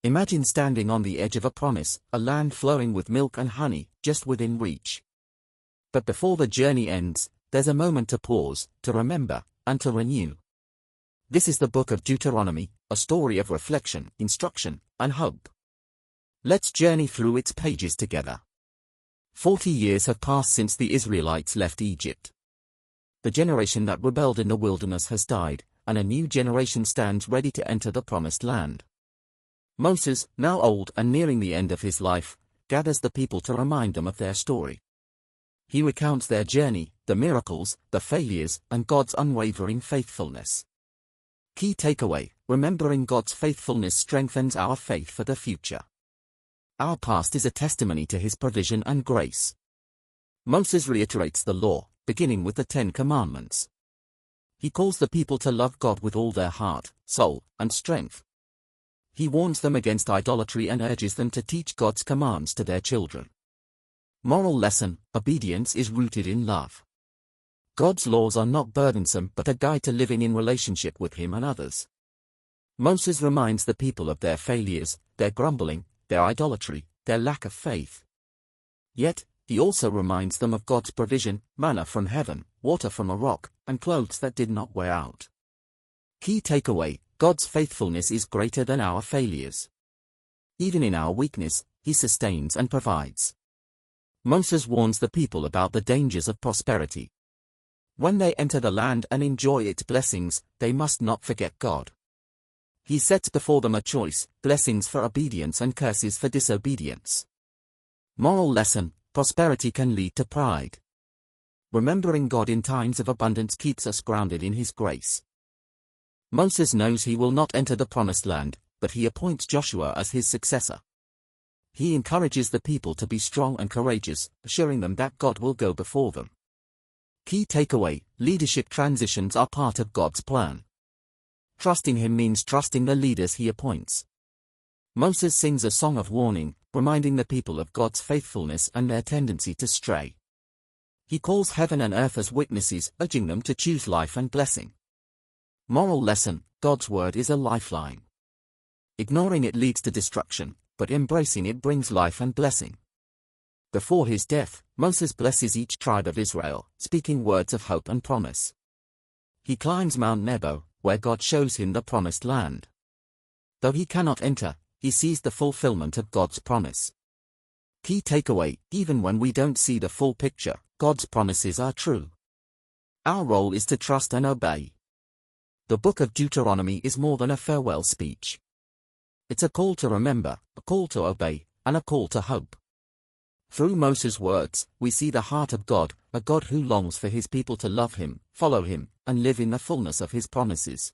Imagine standing on the edge of a promise, a land flowing with milk and honey, just within reach. But before the journey ends, there's a moment to pause, to remember, and to renew. This is the Book of Deuteronomy, a story of reflection, instruction, and hope. Let's journey through its pages together. 40 years have passed since the Israelites left Egypt. The generation that rebelled in the wilderness has died, and a new generation stands ready to enter the promised land. Moses, now old and nearing the end of his life, gathers the people to remind them of their story. He recounts their journey, the miracles, the failures, and God's unwavering faithfulness. Key takeaway: remembering God's faithfulness strengthens our faith for the future. Our past is a testimony to His provision and grace. Moses reiterates the law, beginning with the 10 Commandments. He calls the people to love God with all their heart, soul, and strength. He warns them against idolatry and urges them to teach God's commands to their children. Moral lesson: obedience is rooted in love. God's laws are not burdensome but a guide to living in relationship with Him and others. Moses reminds the people of their failures, their grumbling, their idolatry, their lack of faith. Yet, he also reminds them of God's provision: manna from heaven, water from a rock, and clothes that did not wear out. Key takeaway: God's faithfulness is greater than our failures. Even in our weakness, He sustains and provides. Moses warns the people about the dangers of prosperity. When they enter the land and enjoy its blessings, they must not forget God. He sets before them a choice: blessings for obedience and curses for disobedience. Moral lesson: prosperity can lead to pride. Remembering God in times of abundance keeps us grounded in His grace. Moses knows he will not enter the promised land, but he appoints Joshua as his successor. He encourages the people to be strong and courageous, assuring them that God will go before them. Key takeaway: leadership transitions are part of God's plan. Trusting Him means trusting the leaders He appoints. Moses sings a song of warning, reminding the people of God's faithfulness and their tendency to stray. He calls heaven and earth as witnesses, urging them to choose life and blessing. Moral lesson: God's word is a lifeline. Ignoring it leads to destruction, but embracing it brings life and blessing. Before his death, Moses blesses each tribe of Israel, speaking words of hope and promise. He climbs Mount Nebo, where God shows him the promised land. Though he cannot enter, he sees the fulfillment of God's promise. Key takeaway: even when we don't see the full picture, God's promises are true. Our role is to trust and obey. The Book of Deuteronomy is more than a farewell speech. It's a call to remember, a call to obey, and a call to hope. Through Moses' words, we see the heart of God, a God who longs for His people to love Him, follow Him, and live in the fullness of His promises.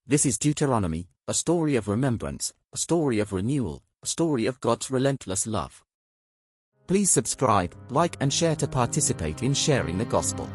This is Deuteronomy, a story of remembrance, a story of renewal, a story of God's relentless love. Please subscribe, like and share to participate in sharing the gospel.